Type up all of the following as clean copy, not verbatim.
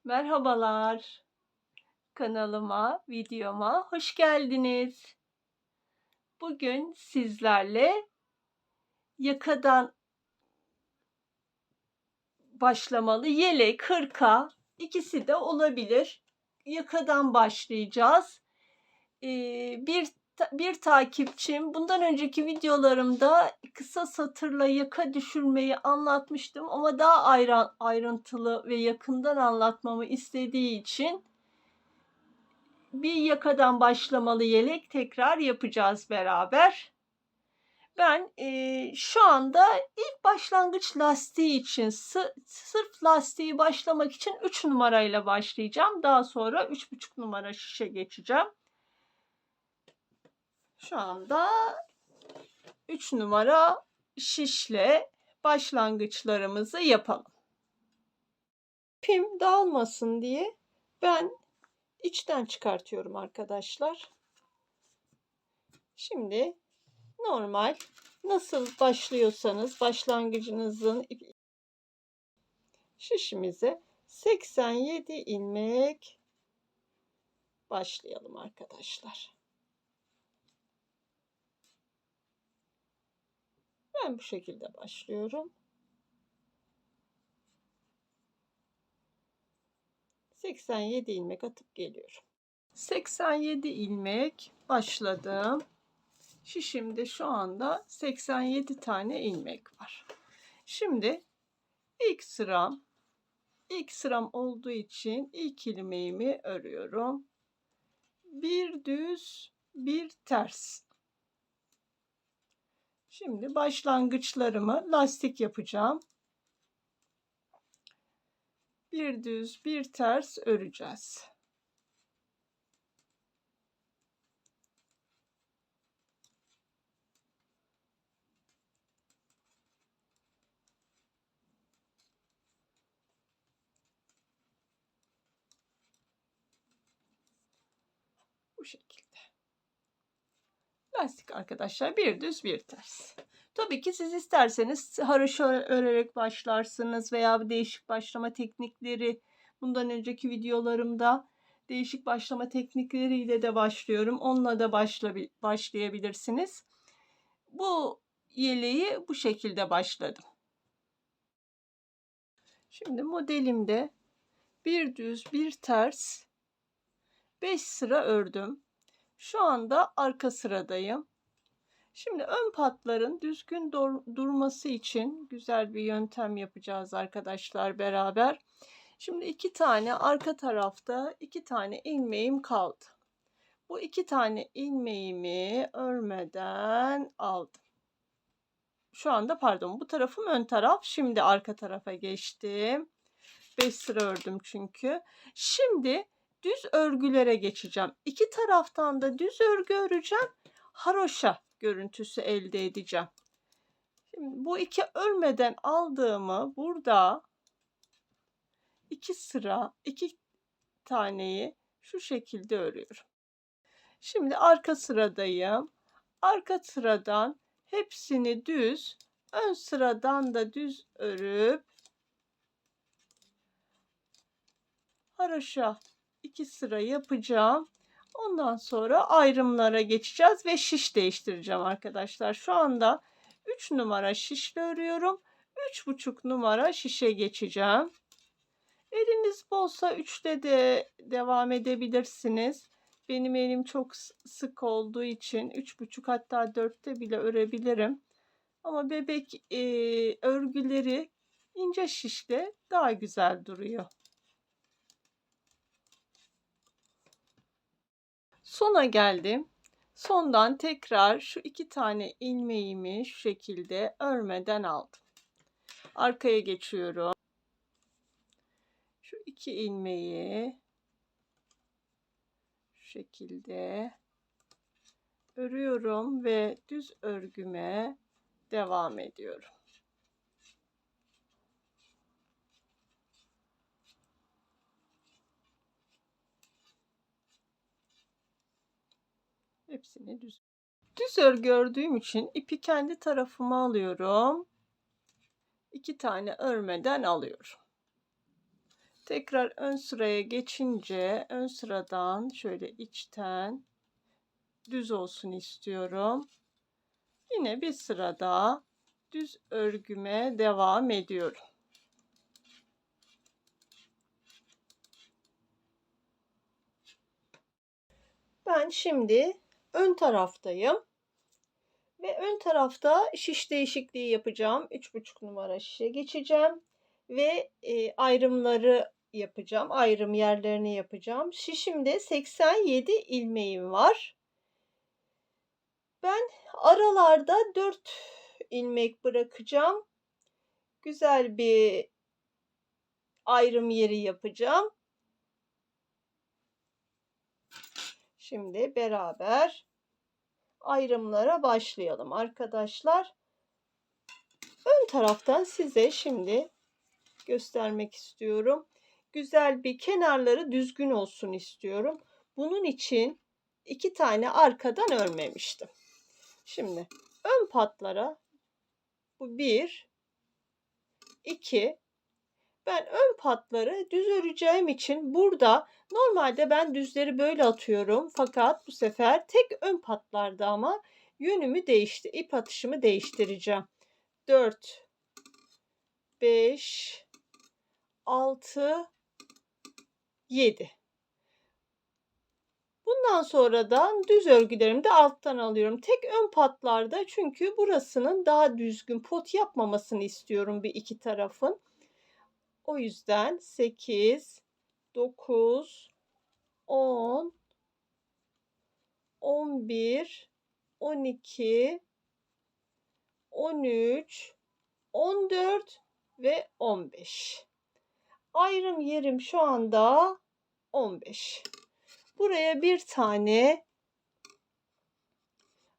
Merhabalar, kanalıma, videoma hoş geldiniz. Bugün sizlerle yakadan başlamalı yelek, hırka ikisi de olabilir. Yakadan başlayacağız. Bir takipçim bundan önceki videolarımda kısa satırla yaka düşürmeyi anlatmıştım ama daha ayrıntılı ve yakından anlatmamı istediği için bir yakadan başlamalı yelek tekrar yapacağız beraber. Ben şu anda ilk başlangıç lastiği için sırf lastiği başlamak için 3 numarayla başlayacağım. Daha sonra 3,5 numara şişe geçeceğim. Şu anda 3 numara şişle başlangıçlarımızı yapalım. İpim dağılmasın diye ben içten çıkartıyorum arkadaşlar. Şimdi normal nasıl başlıyorsanız başlangıcınızın şişimize 87 ilmek başlayalım arkadaşlar. Ben bu şekilde başlıyorum. 87 ilmek atıp geliyorum. 87 ilmek başladım. Şişimde şu anda 87 tane ilmek var. Şimdi ilk sıram olduğu için ilk ilmeğimi örüyorum. Bir düz, bir ters. Şimdi başlangıçlarımı lastik yapacağım. Bir düz, bir ters öreceğiz. Bu şekilde. Lastik arkadaşlar bir düz, bir ters. Tabii ki siz isterseniz haroşa örerek başlarsınız veya değişik başlama teknikleri, bundan önceki videolarımda değişik başlama teknikleriyle de başlıyorum. Onunla da başlayabilirsiniz. Bu yeleği bu şekilde başladım. Şimdi modelimde bir düz, bir ters 5 sıra ördüm. Şu anda arka sıradayım. Şimdi ön patların düzgün durması için güzel bir yöntem yapacağız arkadaşlar beraber. Şimdi 2 tane arka tarafta 2 tane ilmeğim kaldı. Bu 2 tane ilmeğimi örmeden aldım. Şu anda pardon, bu tarafım ön taraf. Şimdi arka tarafa geçtim. 5 sıra ördüm çünkü. Şimdi düz örgülere geçeceğim. İki taraftan da düz örgü öreceğim. Haroşa görüntüsü elde edeceğim. Şimdi bu iki örmeden aldığımı burada 2 sıra 2 taneyi şu şekilde örüyorum. Şimdi arka sıradayım. Arka sıradan hepsini düz, ön sıradan da düz örüp haroşa 2 sıra yapacağım. Ondan sonra ayrımlara geçeceğiz ve şiş değiştireceğim arkadaşlar. Şu anda 3 numara şişle örüyorum. 3,5 numara şişe geçeceğim. Eliniz bolsa 3'te de devam edebilirsiniz. Benim elim çok sık olduğu için 3,5 hatta 4'te bile örebilirim. Ama bebek örgüleri ince şişle daha güzel duruyor. Sona geldim. Sondan tekrar şu 2 tane ilmeğimi şu şekilde örmeden aldım. Arkaya geçiyorum. Şu 2 ilmeği şu şekilde örüyorum ve düz örgüme devam ediyorum. Hepsini düz örgü ördüğüm için ipi kendi tarafıma alıyorum. 2 tane örmeden alıyorum. Tekrar ön sıraya geçince ön sıradan şöyle içten düz olsun istiyorum. Yine bir sıra daha düz örgüme devam ediyorum. Ben şimdi ön taraftayım ve ön tarafta şiş değişikliği yapacağım. 3,5 numara şişe geçeceğim ve ayrımları yapacağım. Ayrım yerlerini yapacağım. Şişimde 87 ilmeğim var. Ben aralarda 4 ilmek bırakacağım. Güzel bir ayrım yeri yapacağım. Şimdi beraber ayrımlara başlayalım arkadaşlar. Ön taraftan size şimdi göstermek istiyorum. Güzel bir kenarları düzgün olsun istiyorum. Bunun için 2 tane arkadan örmemiştim. Şimdi ön patlara bu 1, 2. Ben ön patları düz öreceğim için burada normalde ben düzleri böyle atıyorum. Fakat bu sefer tek ön patlarda ama yönümü ip atışımı değiştireceğim. 4, 5, 6, 7. Bundan sonradan düz örgülerimi de alttan alıyorum. Tek ön patlarda çünkü burasının daha düzgün pot yapmamasını istiyorum bir iki tarafın. O yüzden 8, 9, 10, 11, 12, 13, 14 ve 15. Ayrım yerim şu anda 15. Buraya bir tane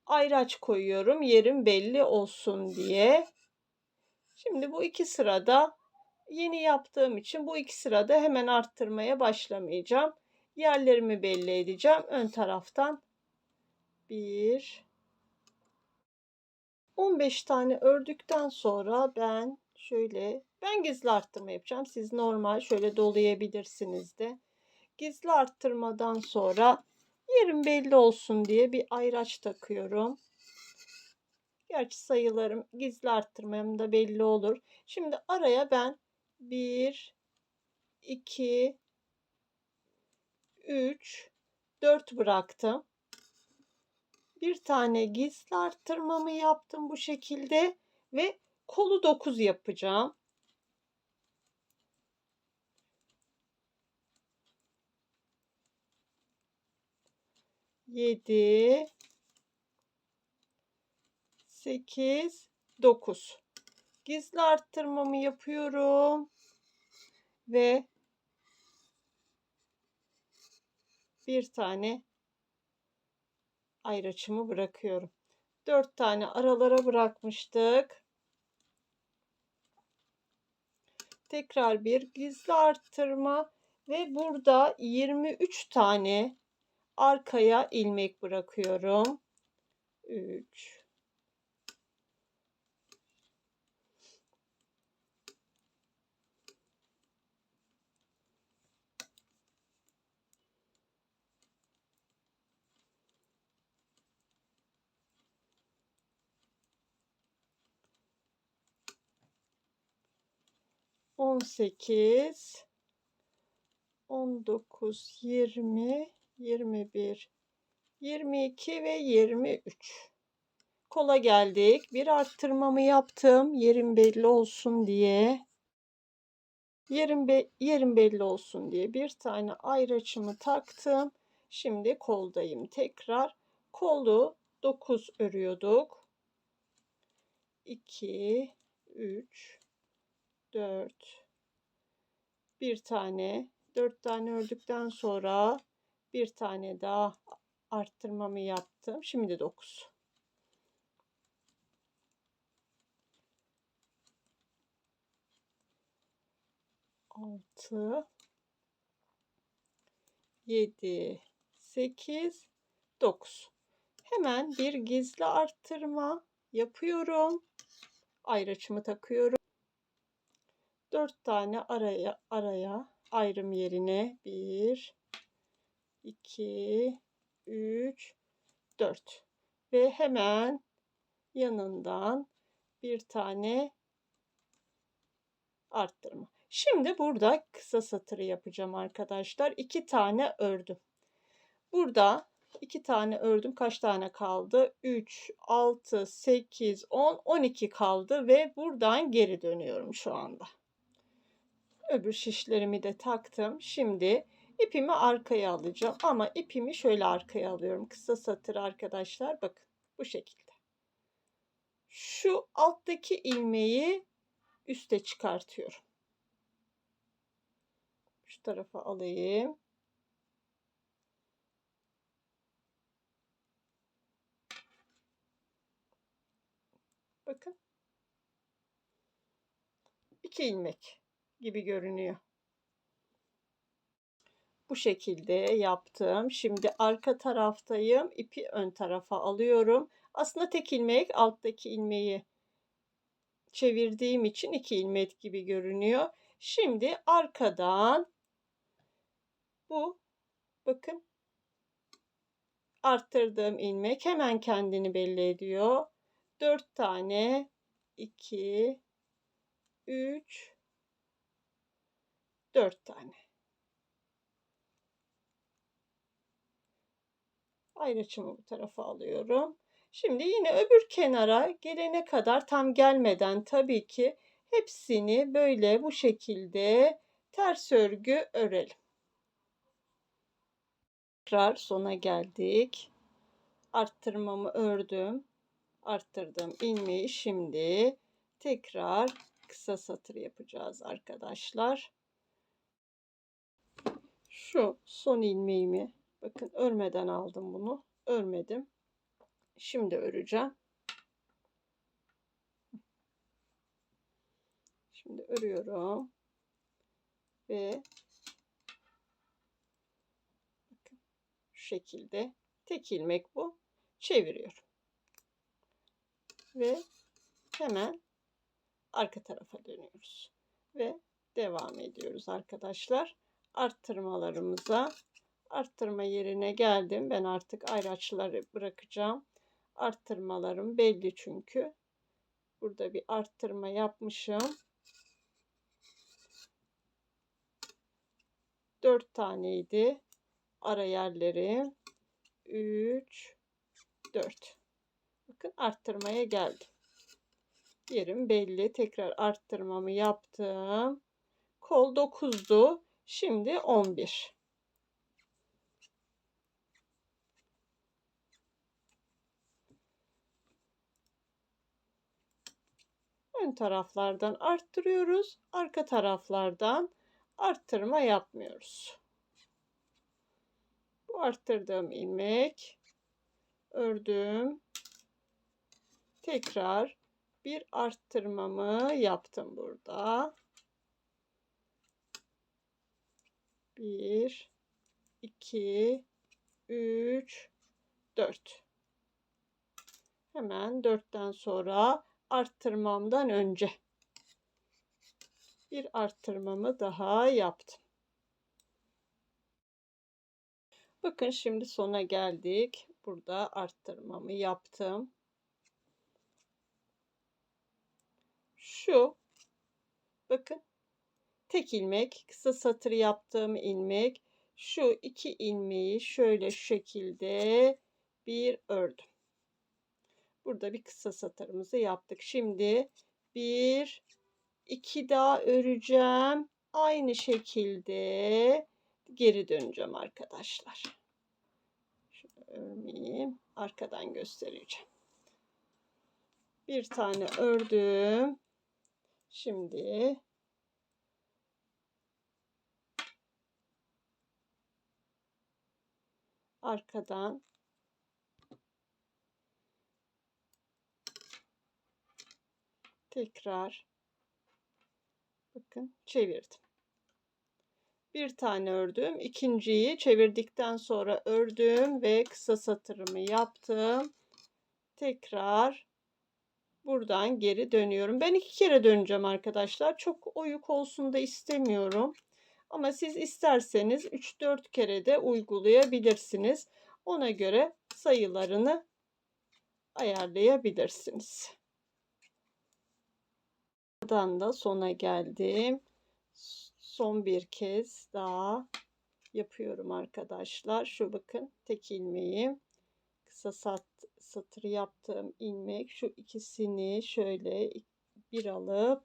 ayraç koyuyorum. Yerim belli olsun diye. Şimdi bu iki sırada yeni yaptığım için bu iki sırada hemen arttırmaya başlamayacağım. Yerlerimi belli edeceğim. Ön taraftan 15 tane ördükten sonra ben gizli arttırma yapacağım. Siz normal şöyle dolayabilirsiniz de. Gizli arttırmadan sonra yerim belli olsun diye bir ayraç takıyorum. Gerçi sayılarım gizli arttırmam da belli olur. Şimdi araya ben 1, 2, 3, 4 bıraktım. Bir tane gizli arttırmamı yaptım bu şekilde ve kolu 9 yapacağım. Yedi, 8, 9. Gizli arttırmamı yapıyorum ve bir tane ayraçımı bırakıyorum. 4 tane aralara bırakmıştık. Tekrar bir gizli arttırma ve burada 23 tane arkaya ilmek bırakıyorum. 3, 18, 19, 20, 21, 22 ve 23. Kola geldik. Bir arttırmamı yaptım. Yerim belli olsun diye. Yerim belli olsun diye bir tane ayraçımı taktım. Şimdi koldayım tekrar. Kolu 9 örüyorduk. 2, 3, 4, bir tane, 4 tane ördükten sonra bir tane daha arttırmamı yaptım. Şimdi 9. 6, 7, 8, 9. Hemen bir gizli arttırma yapıyorum. Ayraçımı takıyorum. 4 tane araya ayrım yerine 1, 2, 3, 4 ve hemen yanından bir tane arttırma. Şimdi burada kısa satırı yapacağım arkadaşlar. 2 tane ördüm. Burada 2 tane ördüm. Kaç tane kaldı? 3, 6, 8, 10, 12 kaldı ve buradan geri dönüyorum şu anda. Öbür şişlerimi de taktım. Şimdi ipimi arkaya alacağım ama ipimi şöyle arkaya alıyorum. Kısa satır arkadaşlar, bakın bu şekilde. Şu alttaki ilmeği üste çıkartıyorum. Şu tarafa alayım. Bakın. 2 ilmek gibi görünüyor. Bu şekilde yaptım. Şimdi arka taraftayım. İpi ön tarafa alıyorum. Aslında tek ilmek, alttaki ilmeği çevirdiğim için 2 ilmek gibi görünüyor. Şimdi arkadan bu, bakın, arttırdığım ilmek hemen kendini belli ediyor. 4 tane, 2, 3, 4 tane. Ayrıçımı bu tarafa alıyorum. Şimdi yine öbür kenara gelene kadar, tam gelmeden tabii ki, hepsini böyle bu şekilde ters örgü örelim. Tekrar sona geldik. Arttırmamı ördüm. Arttırdığım ilmeği şimdi tekrar kısa satır yapacağız arkadaşlar. Şu son ilmeğimi, bakın, örmeden aldım bunu. Örmedim. Şimdi öreceğim. Şimdi örüyorum ve bakın şu şekilde tek ilmek bu. Çeviriyorum. Ve hemen arka tarafa dönüyoruz. Ve devam ediyoruz arkadaşlar. Arttırmalarımıza, arttırma yerine geldim. Ben artık ayraçları bırakacağım. Arttırmalarım belli çünkü. Burada bir arttırma yapmışım. 4 taneydi ara yerlerim. 3, 4. Bakın arttırmaya geldim. Yerim belli. Tekrar arttırmamı yaptım. Kol 9'du. Şimdi 11. Ön taraflardan arttırıyoruz. Arka taraflardan arttırma yapmıyoruz. Bu arttırdığım ilmek, ördüm. Tekrar bir arttırmamı yaptım burada. 1, 2, 3, 4. Hemen 4'ten sonra arttırmamdan önce bir arttırmamı daha yaptım. Bakın şimdi sona geldik. Burada arttırmamı yaptım. Şu, bakın, tek ilmek, kısa satır yaptığım ilmek, şu 2 ilmeği şöyle şu şekilde bir ördüm. Burada bir kısa satırımızı yaptık. Şimdi 1, 2 daha öreceğim. Aynı şekilde geri döneceğim arkadaşlar. Şunu örmeyeyim. Arkadan göstereceğim. Bir tane ördüm. Şimdi arkadan tekrar, bakın, çevirdim. Bir tane ördüm. İkinciyi çevirdikten sonra ördüm ve kısa satırımı yaptım. Tekrar buradan geri dönüyorum. Ben 2 kere döneceğim arkadaşlar. Çok oyuk olsun da istemiyorum. Ama siz isterseniz 3-4 kere de uygulayabilirsiniz. Ona göre sayılarını ayarlayabilirsiniz. Buradan da sona geldim. Son bir kez daha yapıyorum arkadaşlar. Şu bakın tek ilmeğim. Kısa satır yaptığım ilmek. Şu ikisini şöyle bir alıp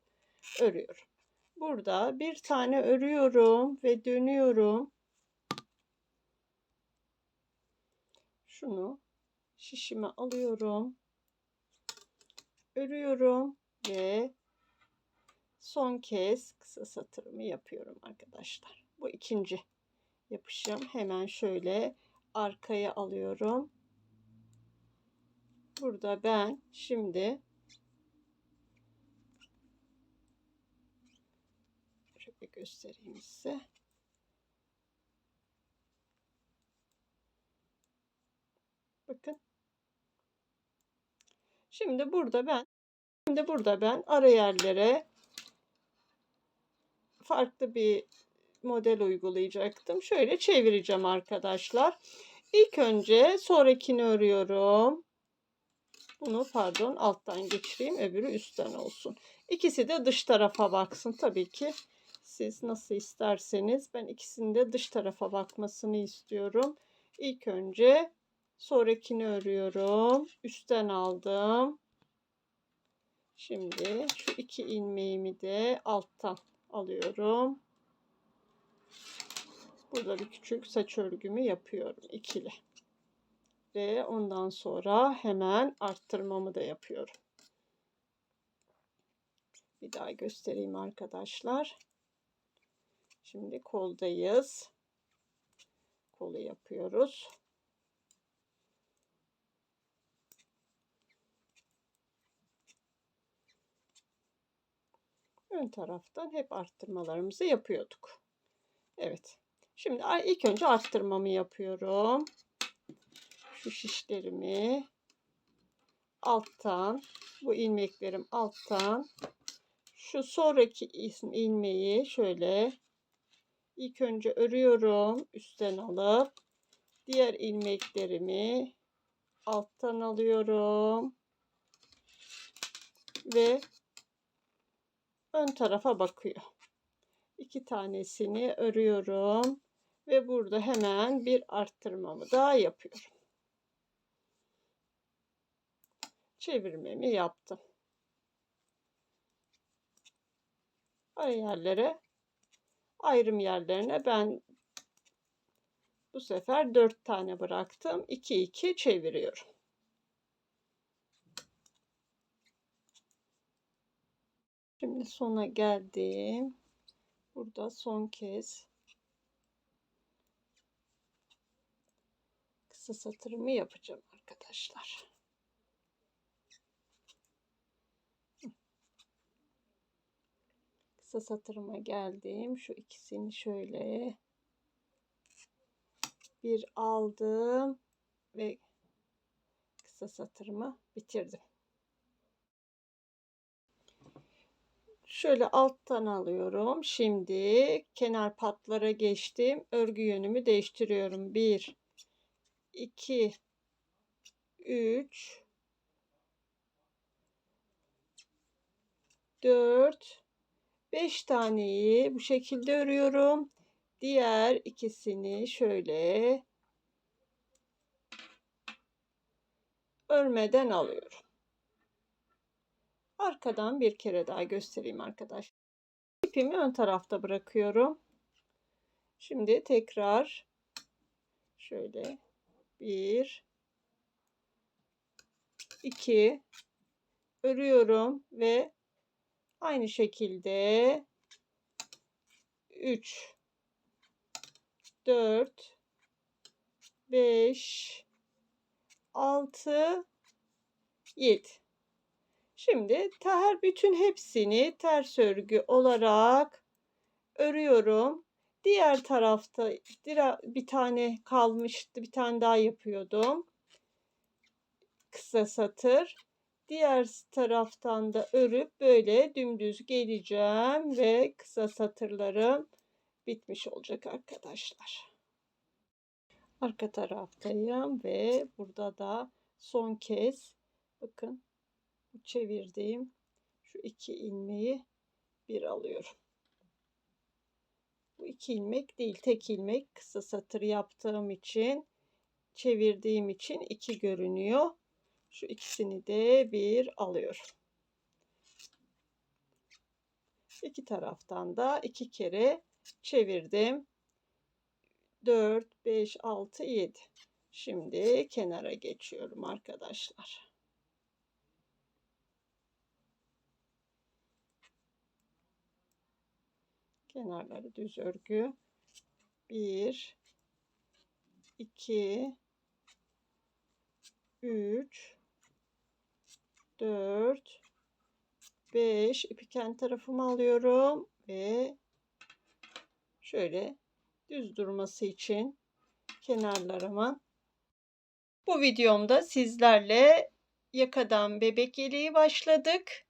örüyorum. Burada bir tane örüyorum ve dönüyorum. Şunu şişime alıyorum. Örüyorum ve son kez kısa satırımı yapıyorum arkadaşlar. Bu ikinci yapışım. Hemen şöyle arkaya alıyorum. Burada ben şimdi şöyle göstereyim size. Bakın. Şimdi burada ben ara yerlere farklı bir model uygulayacaktım. Şöyle çevireceğim arkadaşlar. İlk önce sonrakini örüyorum. Bunu pardon alttan geçireyim. Öbürü üstten olsun. İkisi de dış tarafa baksın. Tabii ki siz nasıl isterseniz. Ben ikisinin de dış tarafa bakmasını istiyorum. İlk önce sonrakini örüyorum. Üstten aldım. Şimdi şu iki ilmeğimi de alttan alıyorum. Burada bir küçük saç örgümü yapıyorum ikili. Ve ondan sonra hemen arttırmamı da yapıyorum. Bir daha göstereyim arkadaşlar. Şimdi koldayız. Kolu yapıyoruz. Ön taraftan hep arttırmalarımızı yapıyorduk. Evet. Şimdi ilk önce arttırmamı yapıyorum. Şu şişlerimi alttan, bu ilmeklerim alttan, şu sonraki ilmeği şöyle ilk önce örüyorum, üstten alıp diğer ilmeklerimi alttan alıyorum ve ön tarafa bakıyor. İki tanesini örüyorum ve burada hemen bir arttırmamı daha yapıyorum. Çevirmemi yaptım. Ara yerlere, ayrım yerlerine ben bu sefer 4 tane bıraktım. 2-2 çeviriyorum. Şimdi sona geldim. Burada son kez kısa satırımı yapacağım arkadaşlar. Kısa satırıma geldim. Şu ikisini şöyle bir aldım ve kısa satırımı bitirdim. Şöyle alttan alıyorum. Şimdi kenar patlara geçtim. Örgü yönümü değiştiriyorum. 1, 2, 3, 4, 5 taneyi bu şekilde örüyorum. Diğer ikisini şöyle örmeden alıyorum. Arkadan bir kere daha göstereyim arkadaşlar. İpimi ön tarafta bırakıyorum. Şimdi tekrar şöyle 1, 2 örüyorum ve aynı şekilde 3, 4, 5, 6, 7. Şimdi bütün hepsini ters örgü olarak örüyorum. Diğer tarafta bir tane kalmıştı. Bir tane daha yapıyordum. Kısa satır. Diğer taraftan da örüp böyle dümdüz geleceğim ve kısa satırlarım bitmiş olacak arkadaşlar. Arka taraftayım ve burada da son kez bakın çevirdiğim şu 2 ilmeği bir alıyorum. Bu 2 ilmek değil, tek ilmek, kısa satır yaptığım için, çevirdiğim için 2 görünüyor. Şu ikisini de bir alıyorum. İki taraftan da 2 kere çevirdim. 4, 5, 6, 7. Şimdi kenara geçiyorum arkadaşlar. Kenarları düz örgü. 1, 2, 3, 4, 5. İpi kendi tarafıma alıyorum ve şöyle düz durması için kenarlarıma. Bu videomda sizlerle yakadan bebek yeleği başladık.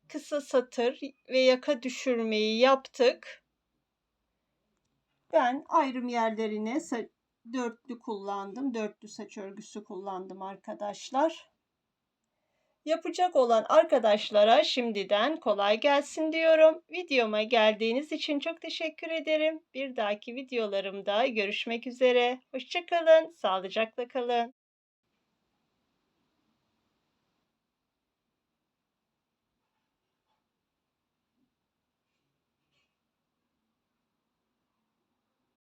Kısa satır ve yaka düşürmeyi yaptık. Ben ayrım yerlerine dörtlü kullandım. Dörtlü saç örgüsü kullandım arkadaşlar. Yapacak olan arkadaşlara şimdiden kolay gelsin diyorum. Videoma geldiğiniz için çok teşekkür ederim. Bir dahaki videolarımda görüşmek üzere. Hoşça kalın, sağlıcakla kalın.